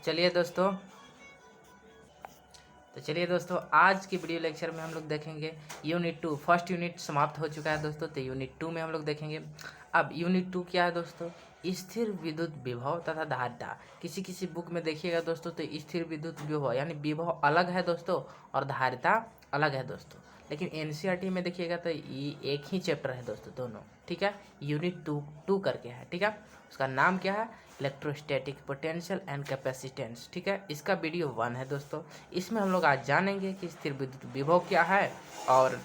चलिए दोस्तों चलिए दोस्तों, आज की वीडियो लेक्चर में हम लोग देखेंगे यूनिट 2। फर्स्ट यूनिट समाप्त हो चुका है दोस्तों, तो यूनिट 2 में हम लोग देखेंगे। अब यूनिट 2 क्या है दोस्तों? स्थिर विद्युत विभव तथा धारिता। किसी किसी बुक में देखिएगा दोस्तों, तो स्थिर विद्युत विभव यानी विभव अलग है दोस्तों और धारिता अलग है दोस्तों। लेकिन एनसीईआरटी में देखिएगा तो ये एक ही चैप्टर है दोस्तों, दोनों। ठीक है, यूनिट 2 करके है। ठीक है, उसका नाम क्या है? Electrostatic potential and capacitance. ठीक है, इसका वीडियो 1 है दोस्तों। इसमें हम लोग आज जानेंगे कि स्थिर विद्युत विभव क्या है और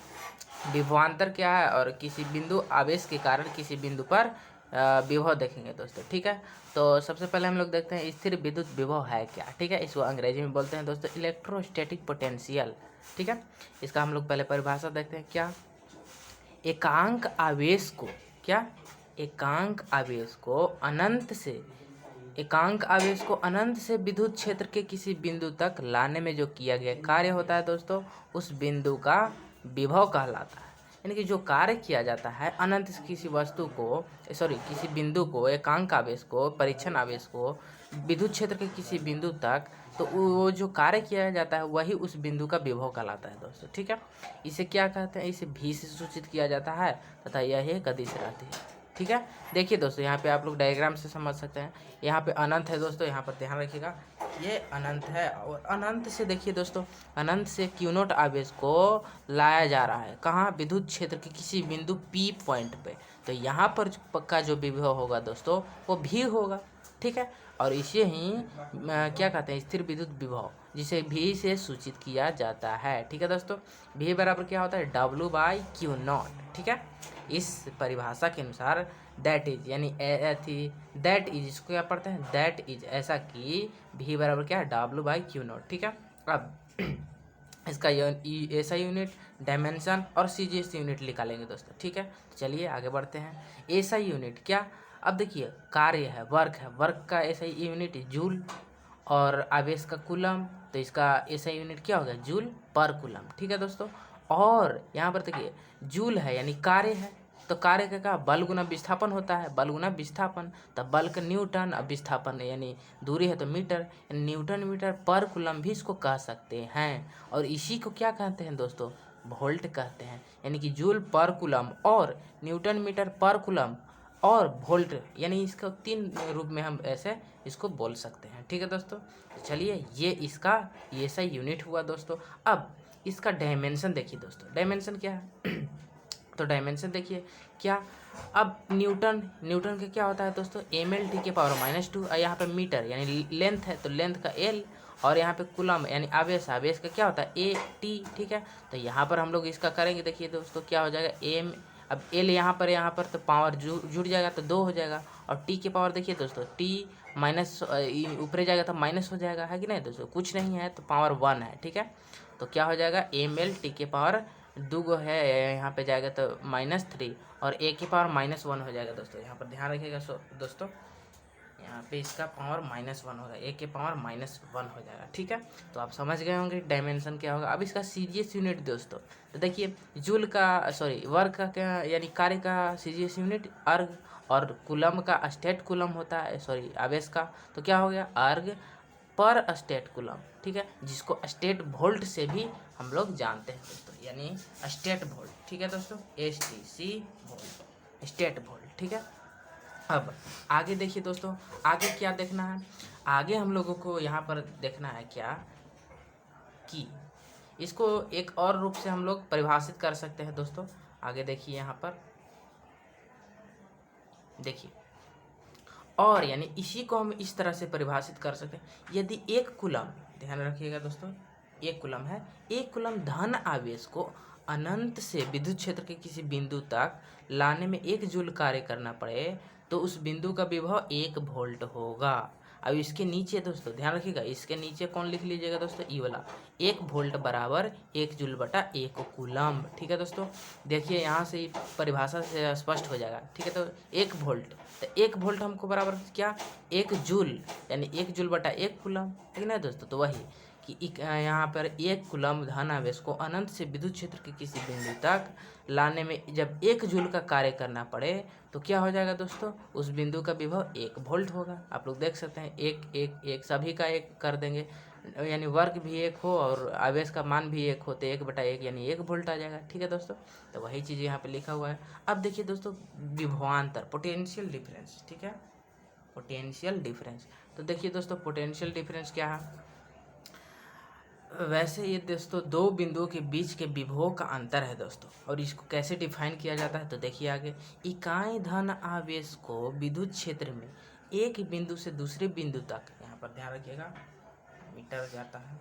विभवांतर क्या है, और किसी बिंदु आवेश के कारण किसी बिंदु पर विभव देखेंगे दोस्तों। ठीक है, तो सबसे पहले हम लोग देखते हैं स्थिर विद्युत विभव है क्या। ठीक है, इसको अंग्रेजी में बोलते हैं दोस्तों इलेक्ट्रोस्टैटिक पोटेंशियल। ठीक है, इसका हम लोग पहले परिभाषा देखते हैं। क्या? एकांक आवेश को क्या एकांक आवेश को अनंत से विद्युत क्षेत्र के किसी बिंदु तक लाने में जो किया गया कार्य होता है दोस्तों, उस बिंदु का विभव कहलाता है। यानी कि जो कार्य किया जाता है अनंत से किसी बिंदु को, एकांक आवेश को, परीक्षण आवेश को विद्युत क्षेत्र के किसी बिंदु तक, तो वो जो कार्य किया जाता है वही उस बिंदु का विभव कहलाता है दोस्तों। ठीक है, इसे क्या कहते हैं? इसे भी से सूचित किया जाता है तथा यह एक अदिश रहती है। ठीक है, देखिए दोस्तों, यहाँ पे आप लोग डायग्राम से समझ सकते हैं। यहाँ पे अनंत है दोस्तों, यहाँ पर ध्यान रखिएगा, ये अनंत है। और अनंत से देखिए दोस्तों, अनंत से क्यू नॉट आवेश को लाया जा रहा है कहाँ? विद्युत क्षेत्र के किसी बिंदु पी पॉइंट पे। तो यहाँ पर पक्का जो विभव होगा दोस्तों वो भी होगा। ठीक है, और इसे ही क्या कहते हैं? स्थिर विद्युत विभव, जिसे भी से सूचित किया जाता है। ठीक है दोस्तों, भी बराबर क्या होता है? W/Q0। ठीक है, इस परिभाषा के अनुसार दैट इज इसको क्या पढ़ते हैं? दैट इज, ऐसा कि भी बराबर क्या है? W/Q0। ठीक है, अब इसका ऐसा यूनिट, डायमेंशन और सीजीएस यूनिट निकालेंगे दोस्तों। ठीक है, चलिए आगे बढ़ते हैं। ऐसा यूनिट क्या? अब देखिए, कार्य है, वर्क का ऐसा यूनिट जूल, और आवेश का कूलम, तो इसका ऐसा यूनिट क्या होगा? जूल पर कूलम। ठीक है दोस्तों, और यहाँ पर देखिए जूल है यानी कार्य है, तो कार्य का क्या? बल गुना विस्थापन होता है, बल गुना विस्थापन, तब बल का न्यूटन, अब विस्थापन यानी दूरी है तो मीटर, न्यूटन मीटर पर कूलम भी इसको कह सकते हैं। और इसी को क्या कहते हैं दोस्तों? वोल्ट कहते हैं। यानी कि जूल पर कूलम और न्यूटन मीटर पर कूलम और वोल्ट, यानी इसका 3 रूप में हम ऐसे इसको बोल सकते हैं। ठीक है दोस्तों, तो चलिए ये इसका ये सा यूनिट हुआ दोस्तों। अब इसका डायमेंशन देखिए दोस्तों, डायमेंशन क्या है? तो डायमेंशन देखिए क्या? अब न्यूटन का क्या होता है दोस्तों? mL/10⁻²। और यहाँ पे मीटर यानी लेंथ है, तो लेंथ का L, और यहाँ पे कूलम यानी आवेश का क्या होता है? AT। ठीक है, तो यहाँ पर हम लोग इसका करेंगे। देखिए दोस्तों क्या हो जाएगा? अब L यहाँ पर तो पावर जुड़ जाएगा तो 2 हो जाएगा, और T की पावर देखिए दोस्तों, T माइनस ऊपर जाएगा तो माइनस हो जाएगा, है कि नहीं दोस्तों? कुछ नहीं है तो पावर 1 है। ठीक है, तो क्या हो जाएगा? mL/10⁻² है, यहाँ पे जाएगा तो -3, और A की पावर -1 हो जाएगा दोस्तों। यहाँ पर ध्यान रखिएगा दोस्तों, यहाँ पे इसका पावर -1 होगा, A के पावर -1 हो जाएगा। ठीक है, तो आप समझ गए होंगे डायमेंशन क्या होगा। अब इसका सीजीएस यूनिट दोस्तों, तो देखिए वर्क का क्या यानी कार्य का सीजीएस यूनिट अर्ग, और कूलम का स्टेट कूलम होता है, आवेश का, तो क्या हो गया? अर्ग पर स्टेट कूलम। ठीक है, जिसको स्टेट वोल्ट से भी हम लोग जानते हैं दोस्तों, यानी स्टेट वोल्ट। ठीक है दोस्तों, STC वोल्ट, स्टेट वोल्ट। ठीक है, अब आगे देखिए दोस्तों, आगे क्या देखना है? आगे हम लोगों को यहाँ पर देखना है क्या कि इसको एक और रूप से हम लोग परिभाषित कर सकते हैं दोस्तों। आगे देखिए, यहाँ पर देखिए, और यानी इसी को हम इस तरह से परिभाषित कर सकते हैं। यदि एक कूलम, ध्यान रखिएगा दोस्तों, एक कूलम धन आवेश को अनंत से विद्युत क्षेत्र के किसी बिंदु तक लाने में 1 जूल कार्य करना पड़े, तो उस बिंदु का विभव 1 वोल्ट होगा। अब इसके नीचे दोस्तों ध्यान रखिएगा, इसके नीचे कौन लिख लीजिएगा दोस्तों? ई वाला, 1 वोल्ट बराबर 1 जूल बटा 1 कूलम। ठीक है दोस्तों, देखिए यहाँ से परिभाषा से स्पष्ट हो जाएगा। ठीक है, तो 1 वोल्ट, तो 1 वोल्ट हमको बराबर क्या? 1 जूल, यानी 1 जूल बटा 1 कूलम। ठीक है ना दोस्तों, तो वही कि यहाँ पर एक कूलम धन आवेश को अनंत से विद्युत क्षेत्र के किसी बिंदु तक लाने में जब 1 जूल का कार्य करना पड़े तो क्या हो जाएगा दोस्तों, उस बिंदु का विभव 1 वोल्ट होगा। आप लोग देख सकते हैं 1 1 1 सभी का 1 कर देंगे, यानी वर्ग भी 1 हो और आवेश का मान भी 1 हो तो 1/1 यानी 1 वोल्ट आ जाएगा। ठीक है दोस्तों, तो वही चीज़ यहाँ पे लिखा हुआ है। अब देखिए दोस्तों विभवांतर, पोटेंशियल डिफरेंस। ठीक है, पोटेंशियल डिफरेंस। तो देखिए दोस्तों पोटेंशियल डिफरेंस क्या है, वैसे ये दोस्तों दो बिंदुओं के बीच के विभवों का अंतर है दोस्तों। और इसको कैसे डिफाइन किया जाता है तो देखिए आगे, इकाई धन आवेश को विद्युत क्षेत्र में एक बिंदु से दूसरे बिंदु तक, यहाँ पर ध्यान रखिएगा मीटर जाता है,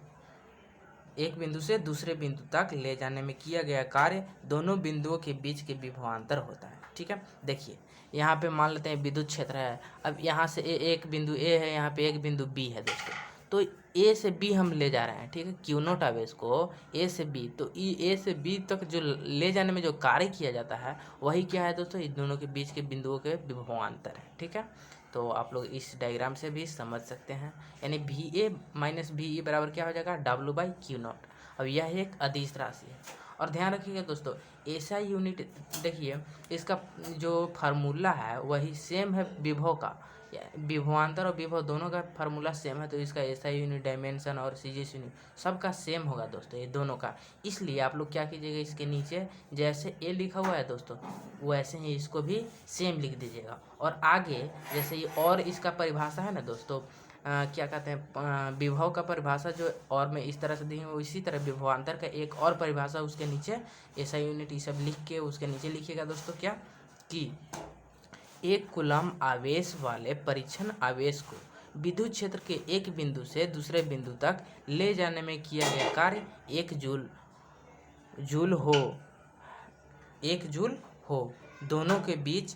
एक बिंदु से दूसरे बिंदु तक ले जाने में किया गया कार्य दोनों बिंदुओं के बीच के विभवांतर होता है। ठीक है, देखिए यहाँ पे मान लेते हैं विद्युत क्षेत्र है, अब यहाँ से एक बिंदु ए है, यहाँ पे एक बिंदु बी है दोस्तों, तो ए से बी हम ले जा रहे हैं। ठीक है, क्यू नोट आवेश को ए से बी, तो ए से बी तक जो ले जाने में जो कार्य किया जाता है वही क्या है दोस्तों, इन दोनों के बीच के बिंदुओं के विभवांतर है। ठीक है, तो आप लोग इस डायग्राम से भी समझ सकते हैं, यानी V A minus V E बराबर क्या हो जाएगा, W/Q0। अब यह एक अदिश राशि है। और ध्यान रखिएगा दोस्तों एसआई यूनिट, देखिए इसका जो फार्मूला है वही सेम है विभव का, विभवांतर और विभव दोनों का फार्मूला सेम है, तो इसका एसआई यूनिट, डायमेंशन और सीजीएस यूनिट सबका सेम होगा दोस्तों, ये दोनों का। इसलिए आप लोग क्या कीजिएगा, इसके नीचे जैसे ए लिखा हुआ है दोस्तों वैसे ही इसको भी सेम लिख दीजिएगा। और आगे जैसे ये और इसका परिभाषा है ना दोस्तों, क्या कहते हैं विभव का परिभाषा जो और में इस तरह से दी है, इसी तरह विभवांतर का एक और परिभाषा उसके नीचे एसआई यूनिट ये सब लिख के उसके नीचे लिखिएगा दोस्तों, क्या कि एक कूलम आवेश वाले परीक्षण आवेश को विद्युत क्षेत्र के एक बिंदु से दूसरे बिंदु तक ले जाने में किया गया कार्य 1 जूल हो, दोनों के बीच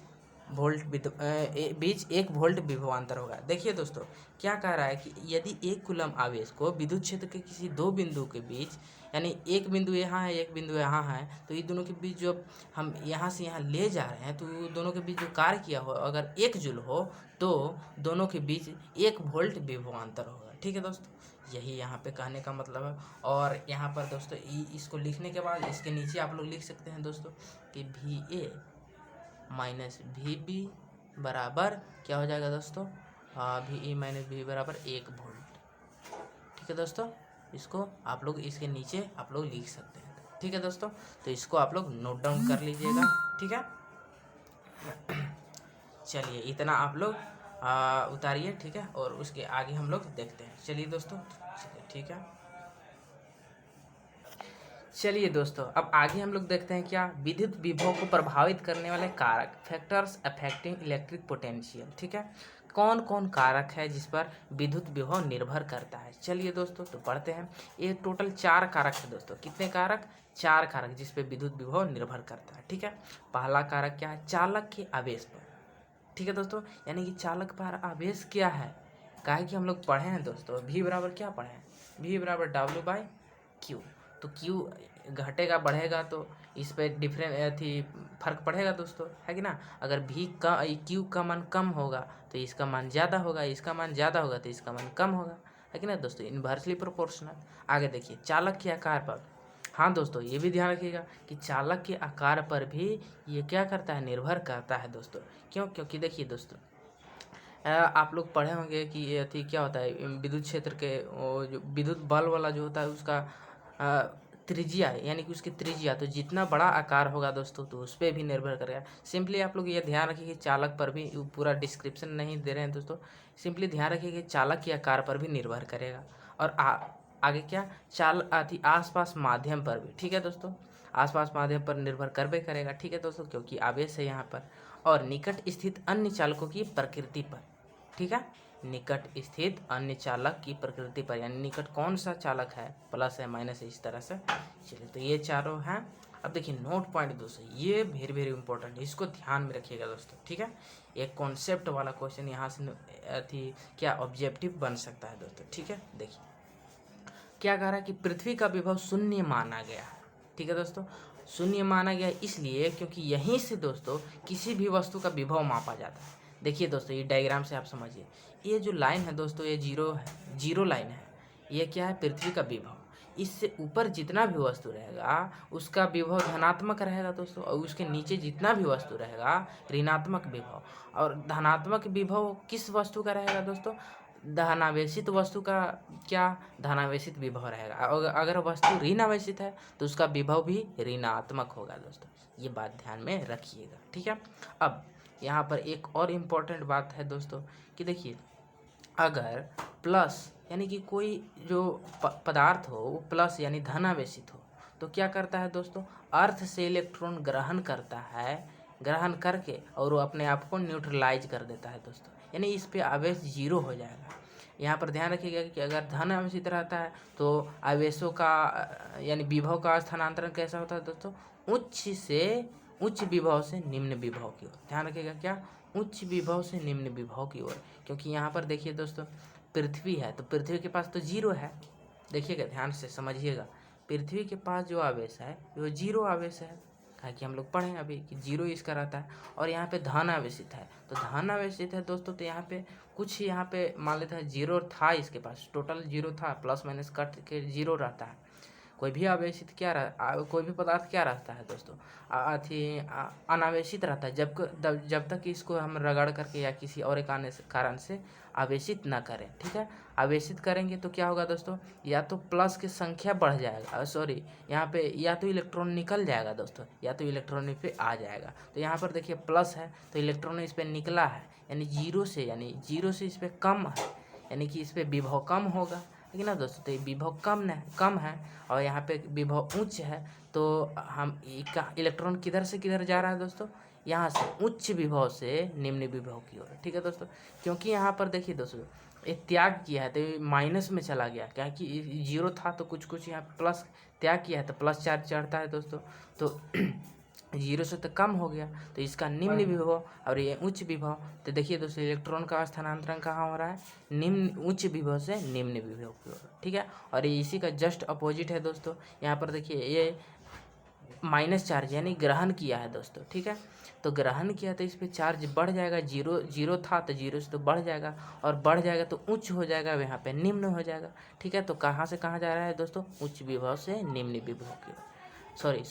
बीच 1 वोल्ट विभवांतर होगा। देखिए दोस्तों क्या कह रहा है कि यदि एक कूलम आवेश को विद्युत क्षेत्र के किसी दो बिंदु के बीच, यानी एक बिंदु यहाँ है एक बिंदु यहाँ है, तो ये दोनों के बीच जो हम यहाँ से यहाँ ले जा रहे हैं तो दोनों के बीच जो कार्य किया हो अगर 1 जूल हो तो दोनों के बीच 1 वोल्ट विभवांतर होगा। ठीक है दोस्तों, यही यहाँ पे कहने का मतलब है। और यहाँ पर दोस्तों इसको लिखने के बाद इसके नीचे आप लोग लिख सकते हैं दोस्तों कि VA माइनस VB बराबर क्या हो जाएगा दोस्तों, VE माइनस VB बराबर 1 वोल्ट। ठीक है दोस्तों, इसको आप लोग इसके नीचे आप लोग लिख सकते हैं। ठीक है दोस्तों, तो इसको आप लोग नोट डाउन कर लीजिएगा। ठीक है, चलिए इतना आप लोग उतारिए। ठीक है, और उसके आगे हम लोग देखते हैं। चलिए दोस्तों, चलिए ठीक है, चलिए दोस्तों अब आगे हम लोग देखते हैं क्या, विद्युत विभव को प्रभावित करने वाले कारक, फैक्टर्स अफेक्टिंग इलेक्ट्रिक पोटेंशियल। ठीक है, कौन कौन कारक है जिस पर विद्युत विभव निर्भर करता है। चलिए दोस्तों तो पढ़ते हैं। ये टोटल 4 कारक है दोस्तों। कितने कारक, 4 कारक जिस पे विद्युत विभव निर्भर करता है। ठीक है, पहला कारक क्या है, चालक के आवेश पर। ठीक है दोस्तों, यानी कि चालक पर आवेश क्या है, काहे कि हम लोग पढ़े हैं दोस्तों V बराबर क्या पढ़े हैं, V बराबर W/Q। तो Q घटेगा बढ़ेगा तो इस पे डिफरेंट फर्क पड़ेगा दोस्तों, है कि ना। अगर Q का मान कम होगा तो इसका मान ज़्यादा होगा, इसका मान ज़्यादा होगा तो इसका मान कम होगा, है कि ना दोस्तों, इन्वर्सली प्रोपोर्शनल। आगे देखिए चालक के आकार पर, हाँ दोस्तों ये भी ध्यान रखिएगा कि चालक के आकार पर भी ये क्या करता है, निर्भर करता है दोस्तों। क्यों, क्योंकि देखिए दोस्तों आप लोग पढ़े होंगे कि ये क्या होता है, विद्युत क्षेत्र के वो जो विद्युत बल्ब वाला जो होता है उसका त्रिज्या, यानी कि उसकी त्रिज्या, तो जितना बड़ा आकार होगा दोस्तों तो उस पर भी निर्भर करेगा। सिंपली आप लोग ये ध्यान रखिए कि चालक पर भी, पूरा डिस्क्रिप्शन नहीं दे रहे हैं दोस्तों, सिंपली ध्यान रखिए कि चालक के आकार पर भी निर्भर करेगा। और आगे क्या, आसपास माध्यम पर भी। ठीक है दोस्तों, आसपास माध्यम पर निर्भर करबे करेगा। ठीक है दोस्तों, क्योंकि आवेश है यहाँ पर। और निकट स्थित अन्य चालकों की प्रकृति पर। ठीक है, निकट स्थित अन्य चालक की प्रकृति पर, यानी निकट कौन सा चालक है, प्लस है माइनस है, इस तरह से। चलिए तो ये चारों हैं। अब देखिए नोट पॉइंट दोस्तों, ये वेरी वेरी इंपॉर्टेंट है, इसको ध्यान में रखिएगा दोस्तों। ठीक है, एक कॉन्सेप्ट वाला क्वेश्चन यहाँ से क्या ऑब्जेक्टिव बन सकता है दोस्तों। ठीक है, देखिए क्या कह रहा है कि पृथ्वी का विभव 0 माना गया है। ठीक है दोस्तों, 0 माना गया इसलिए क्योंकि यहीं से दोस्तों किसी भी वस्तु का विभव मापा जाता है। देखिए दोस्तों ये डायग्राम से आप समझिए, ये जो लाइन है दोस्तों ये जीरो लाइन है, ये क्या है, पृथ्वी का विभव। इससे ऊपर जितना भी वस्तु रहेगा उसका विभव धनात्मक रहेगा दोस्तों, और उसके नीचे जितना भी वस्तु रहेगा ऋणात्मक विभव। और धनात्मक विभव किस वस्तु का रहेगा दोस्तों, धनावेशित वस्तु का क्या, धनावेशित विभव रहेगा। अगर वस्तु ऋण आवेशित है तो उसका विभव भी ऋणात्मक होगा दोस्तों, ये बात ध्यान में रखिएगा, ठीक है। अब यहाँ पर एक और इम्पोर्टेंट बात है दोस्तों कि देखिए, अगर प्लस यानी कि कोई जो पदार्थ हो वो प्लस यानी धनावेशित हो तो क्या करता है दोस्तों, अर्थ से इलेक्ट्रॉन ग्रहण करता है, ग्रहण करके और वो अपने आप को न्यूट्रलाइज कर देता है दोस्तों, यानी इस पे आवेश जीरो हो जाएगा। यहाँ पर ध्यान रखिएगा कि अगर धन आवेशित रहता है तो आवेशों का यानी विभव का स्थानांतरण कैसा होता है दोस्तों, उच्च विभव से निम्न विभव की ओर। ध्यान रखिएगा क्या, उच्च विभव से निम्न विभव की ओर, क्योंकि यहाँ पर देखिए दोस्तों पृथ्वी है तो पृथ्वी के पास तो जीरो है। देखिएगा ध्यान से समझिएगा, पृथ्वी के पास जो आवेश है वो जीरो आवेश है, कहा कि हम लोग पढ़ें अभी कि जीरो इसका रहता है। और यहाँ पे धन आवेशित है तो धन आवेशित है दोस्तों, तो यहाँ पे कुछ यहाँ पे मान लेते हैं जीरो था, इसके पास टोटल जीरो था, प्लस माइनस कट के जीरो रहता है। कोई भी आवेशित कोई भी पदार्थ क्या रहता है दोस्तों, अनावेशित रहता है जब तक इसको हम रगड़ करके या किसी और एक कारण से आवेशित ना करें, ठीक है। आवेशित करेंगे तो क्या होगा दोस्तों, या तो प्लस की संख्या बढ़ जाएगा, सॉरी यहाँ पे या तो इलेक्ट्रॉन निकल जाएगा दोस्तों, या तो इलेक्ट्रॉन इस पे आ जाएगा। तो यहाँ पर देखिए प्लस है तो इलेक्ट्रॉन इस पे निकला है, यानी जीरो से इस पे कम है, यानी कि इस पे विभव कम होगा, ठीक है ना दोस्तों। तो ये विभव कम है और यहाँ पे विभव उच्च है, तो हम इलेक्ट्रॉन किधर से किधर जा रहा है दोस्तों, यहाँ से उच्च विभव से निम्न विभव की ओर, ठीक है दोस्तों। क्योंकि यहाँ पर देखिए दोस्तों ये त्याग किया है तो ये माइनस में चला गया, क्या कि जीरो था तो कुछ यहाँ प्लस त्याग किया है तो प्लस चार्ज चढ़ता है दोस्तों, तो जीरो से तो कम हो गया, तो इसका निम्न विभव और ये उच्च विभव। तो देखिए दोस्तों इलेक्ट्रॉन का स्थानांतरण कहाँ हो रहा है, उच्च विभव से निम्न विभव की ओर, ठीक है। और ये इसी का जस्ट अपोजिट है दोस्तों, यहाँ पर देखिए ये माइनस चार्ज यानी ग्रहण किया है दोस्तों, ठीक है। तो ग्रहण किया तो इस पर चार्ज बढ़ जाएगा, जीरो था तो जीरो से तो बढ़ जाएगा, और बढ़ जाएगा तो उच्च हो जाएगा, यहाँ पे निम्न हो जाएगा, ठीक है। तो कहाँ से कहाँ जा रहा है दोस्तों, उच्च विभव से निम्न विभव की ओर, सॉरी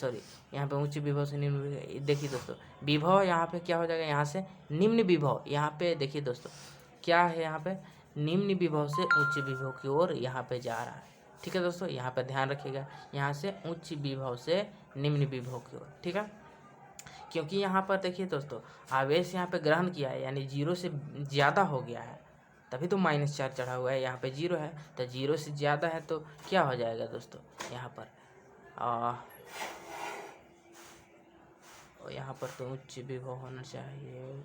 यहाँ पे उच्च विभव से निम्न विभव। देखिए दोस्तों विभव यहाँ पे क्या हो जाएगा, यहाँ से निम्न विभव, यहाँ पे देखिए दोस्तों क्या है, यहाँ पे निम्न विभव से उच्च विभव की ओर यहाँ पे जा रहा है, ठीक है दोस्तों। यहाँ पे ध्यान रखिएगा, यहाँ से उच्च विभव से निम्न विभव की ओर, ठीक है। क्योंकि यहाँ पर देखिए दोस्तों आवेश यहाँ पे ग्रहण किया है यानी जीरो से ज़्यादा हो गया है, तभी तो माइनस चार्ज चढ़ा हुआ है। यहाँ पे जीरो है तो जीरो से ज़्यादा है तो क्या हो जाएगा दोस्तों, यहाँ पर तो उच्च विभव होना चाहिए,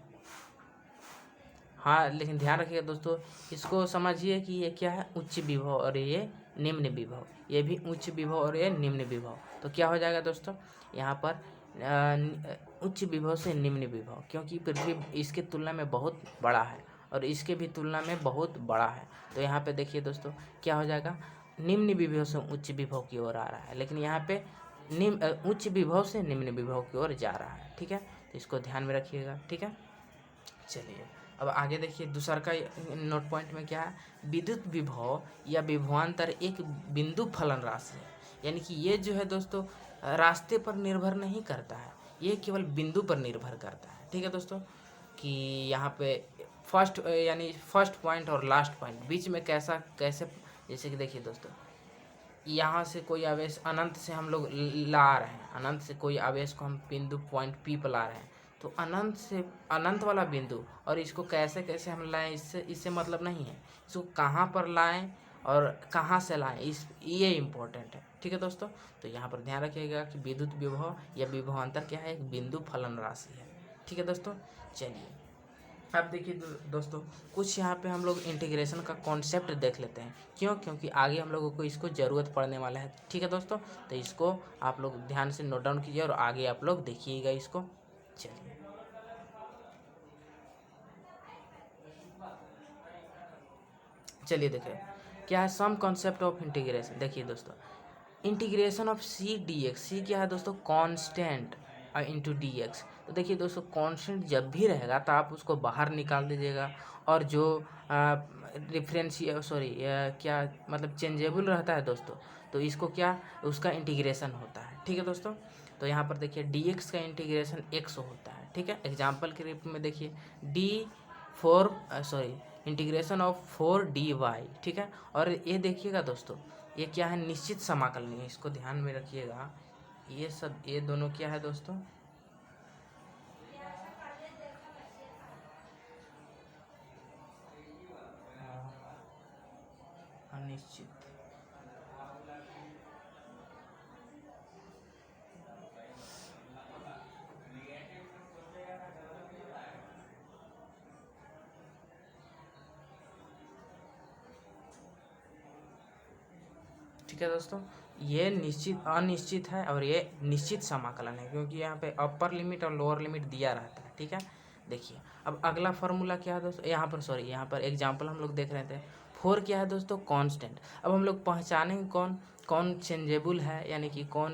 हाँ, लेकिन ध्यान रखिएगा दोस्तों इसको समझिए कि ये क्या है, उच्च विभव और ये निम्न विभव, ये भी उच्च विभव और ये निम्न विभव। तो क्या हो जाएगा दोस्तों, यहाँ पर उच्च विभव से निम्न विभव, क्योंकि पृथ्वी इसके तुलना में बहुत बड़ा है और इसके भी तुलना में बहुत बड़ा है। तो यहाँ पे देखिए दोस्तों क्या हो जाएगा, निम्न विभव से उच्च विभव की ओर आ रहा है, लेकिन यहाँ पे उच्च विभव से निम्न विभव की ओर जा रहा है, ठीक है। तो इसको ध्यान में रखिएगा, ठीक है। चलिए अब आगे देखिए दूसरा का नोट पॉइंट में क्या है, विद्युत विभव या विभवांतर एक बिंदु फलन राशि है, यानी कि ये जो है दोस्तों रास्ते पर निर्भर नहीं करता है, ये केवल बिंदु पर निर्भर करता है, ठीक है दोस्तों। कि यहाँ पे फर्स्ट पॉइंट और लास्ट पॉइंट बीच में कैसे, जैसे कि देखिए दोस्तों यहाँ से कोई आवेश अनंत से हम लोग ला रहे हैं, अनंत से कोई आवेश को हम बिंदु पॉइंट पी पर ला रहे हैं, तो अनंत से अनंत वाला बिंदु, और इसको कैसे हम लाएं इससे मतलब नहीं है, इसको कहाँ पर लाएं और कहाँ से लाएं ये इम्पोर्टेंट है, ठीक है दोस्तों। तो यहाँ पर ध्यान रखिएगा कि विद्युत विभव या विभवांतर क्या है, एक बिंदु फलन राशि है, ठीक है दोस्तों। चलिए अब देखिए दोस्तों कुछ यहाँ पे हम लोग इंटीग्रेशन का कॉन्सेप्ट देख लेते हैं, क्योंकि आगे हम लोगों को इसको ज़रूरत पड़ने वाला है, ठीक है दोस्तों। तो इसको आप लोग ध्यान से नोट डाउन कीजिए और आगे आप लोग देखिएगा इसको। चलिए देखिए क्या है सम कॉन्सेप्ट ऑफ इंटीग्रेशन। देखिए दोस्तों integration of C D X, C क्या है दोस्तों, कांस्टेंट इंटू डी एक्स। तो देखिए दोस्तों कांस्टेंट जब भी रहेगा तो आप उसको बाहर निकाल दीजिएगा, और जो क्या मतलब चेंजेबल रहता है दोस्तों, तो इसको क्या उसका इंटीग्रेशन होता है। ठीक है दोस्तों, तो यहाँ पर देखिए dx का इंटीग्रेशन x होता है। ठीक है, एग्जाम्पल के रूप में देखिए इंटीग्रेशन ऑफ 4 dy। ठीक है, और ये देखिएगा दोस्तों ये क्या है, निश्चित समाकलन है, इसको ध्यान में रखिएगा। ये दोनों क्या है दोस्तों, अनिश्चित। ठीक है दोस्तों, ये निश्चित अनिश्चित है और ये निश्चित समाकलन है, क्योंकि यहाँ पे अपर लिमिट और लोअर लिमिट दिया रहता है। ठीक है, देखिए अब अगला फार्मूला क्या है दोस्तों, यहाँ पर एग्जांपल हम लोग देख रहे थे। 4 क्या है दोस्तों, कांस्टेंट। अब हम लोग पहचानेंगे कौन कौन चेंजेबल है, यानी कि कौन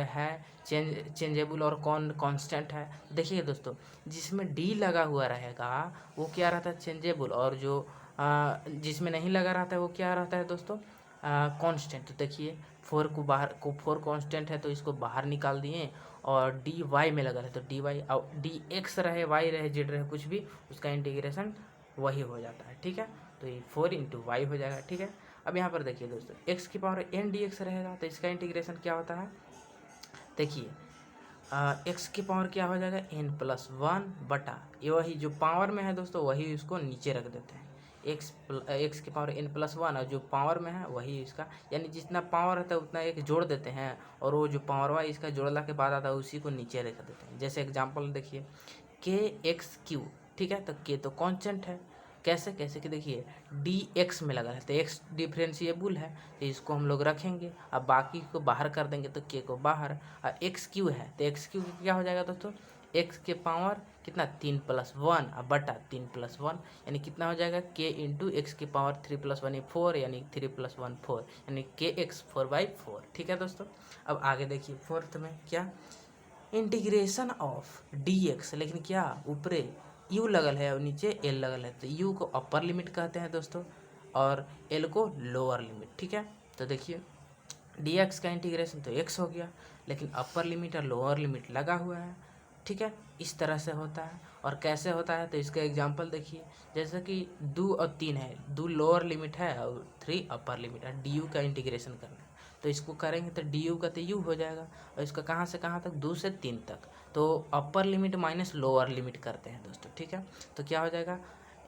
है चेंजेबल और कौन कांस्टेंट है। देखिए दोस्तों, जिसमें डी लगा हुआ रहेगा वो क्या रहता है, चेंजेबल, और जो जिसमें नहीं लगा रहता है वो क्या रहता है दोस्तों, कांस्टेंट। तो देखिए 4 कांस्टेंट है तो इसको बाहर निकाल दिए, और डी वाई में लगा है तो डी वाई, और डी एक्स रहे, वाई रहे, जेड रहे, कुछ भी उसका इंटीग्रेशन वही हो जाता है। ठीक है, तो ये 4 इंटू वाई हो जाएगा। ठीक है, अब यहाँ पर देखिए दोस्तों एक्स की पावर एन डी एक्स रहेगा तो इसका इंटीग्रेशन क्या होता है, देखिए एक्स की पावर क्या हो जाएगा, n प्लस 1 बटा, ये वही जो पावर में है दोस्तों वही उसको नीचे रख देते हैं। एक्स की पावर n प्लस 1, और जो पावर में है वही इसका, यानी जितना पावर रहता है उतना एक जोड़ देते हैं, और वो जो पावर वाई इसका जोड़ला के बाद आता है उसी को नीचे रख देते हैं। जैसे एग्जांपल देखिए के एक्स क्यू। ठीक है, तो के तो कांस्टेंट है, कैसे कैसे कि देखिए डी एक्स में लगा है तो एक्स डिफरेंशिएबल है तो इसको हम लोग रखेंगे, अब बाकी को बाहर कर देंगे तो के को बाहर, और एक्स क्यू है तो एक्स क्यू क्या हो जाएगा दोस्तों, एक्स के पावर कितना 3 प्लस 1 और बटा 3 प्लस 1, यानी कितना हो जाएगा के इंटू एक्स की पावर 3 प्लस 1 4, यानी 3 प्लस 1 4, यानी के एक्स 4/4। ठीक है दोस्तों, अब आगे देखिए फोर्थ में क्या, इंटीग्रेशन ऑफ डी एक्स, लेकिन क्या ऊपरे यू लगल है और नीचे एल लगल है, तो यू को अपर लिमिट कहते हैं दोस्तों और एल को लोअर लिमिट। ठीक है, तो देखिए डी एक्स का इंटीग्रेशन तो एक्स हो गया, लेकिन अपर लिमिट और लोअर लिमिट लगा हुआ है। ठीक है, इस तरह से होता है। और कैसे होता है तो इसका एग्जांपल देखिए, जैसे कि 2 और 3 है, 2 लोअर लिमिट है और 3 अपर लिमिट है, डी यू का इंटीग्रेशन करना है तो इसको करेंगे तो डी यू का तो यू हो जाएगा, और इसका कहाँ से कहाँ तक, 2 से 3 तक, तो upper limit minus lower limit करते हैं दोस्तों। ठीक है, तो क्या हो जाएगा,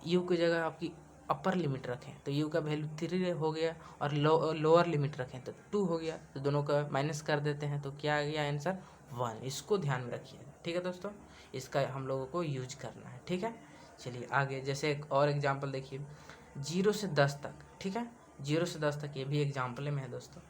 यू की जगह आपकी अपर लिमिट रखें तो यू का वैल्यू 3 हो गया, और लोअर लिमिट रखें तो 2 हो गया, तो दोनों का माइनस कर देते हैं तो क्या आ गया आंसर 1। इसको ध्यान में रखिए। ठीक है दोस्तों, इसका हम लोगों को यूज करना है। ठीक है, चलिए आगे जैसे एक और एग्जांपल देखिए 0 से 10 तक। ठीक है, 0 से 10 तक ये भी एग्जाम्पल में है दोस्तों।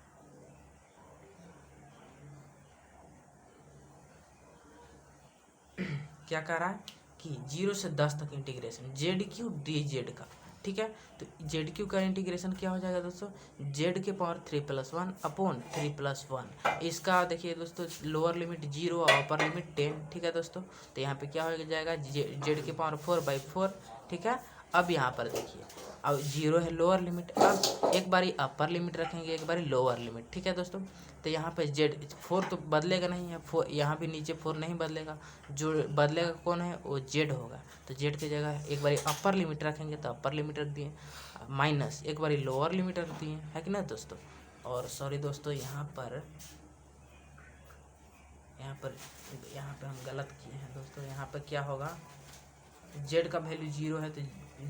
क्या कह रहा है कि 0 से 10 तक integration Z Q D Z का। ठीक है, तो जेड क्यू का इंटीग्रेशन क्या हो जाएगा दोस्तों, जेड के पावर 3 प्लस 1 अपॉन 3 प्लस 1। इसका देखिए दोस्तों लोअर लिमिट 0 और अपर लिमिट 10। ठीक है दोस्तों, तो यहाँ पे क्या हो जाएगा, जेड के पावर 4/4। ठीक है, अब यहाँ पर देखिए अब 0 है लोअर लिमिट, अब एक बारी अपर लिमिट रखेंगे एक बारी लोअर लिमिट। ठीक है दोस्तों, तो यहाँ पे जेड 4 तो बदलेगा नहीं है, 4 यहाँ भी नीचे 4 नहीं बदलेगा, जो बदलेगा कौन है वो जेड होगा, तो जेड की जगह एक बारी अपर लिमिट रखेंगे तो अपर लिमिट रख दिए, माइनस एक बारी लोअर लिमिट रख दिए, है कि ना दोस्तों। और सॉरी दोस्तों यहाँ पर हम गलत किए हैं दोस्तों, यहाँ पर क्या होगा, जेड का वैल्यू 0 है तो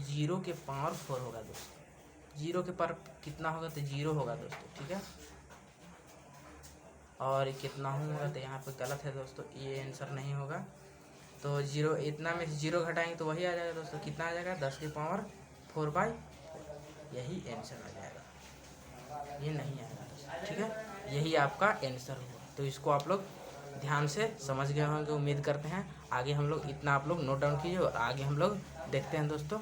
0 के पावर 4 होगा दोस्तों, 0 के पावर कितना होगा तो 0 होगा दोस्तों। ठीक है, और कितना होगा तो यहाँ पे गलत है दोस्तों, ये आंसर नहीं होगा, तो 0 इतना में 0 घटाएंगे तो वही आ जाएगा दोस्तों, कितना आ जाएगा 10 के पावर 4/4, यही आंसर आ जाएगा, ये नहीं आएगा दोस्तों। ठीक है, यही आपका आंसर हुआ, तो इसको आप लोग ध्यान से समझ गए होंगे, उम्मीद करते हैं। आगे हम लोग इतना आप लोग नोट डाउन कीजिए और आगे हम लोग देखते हैं दोस्तों।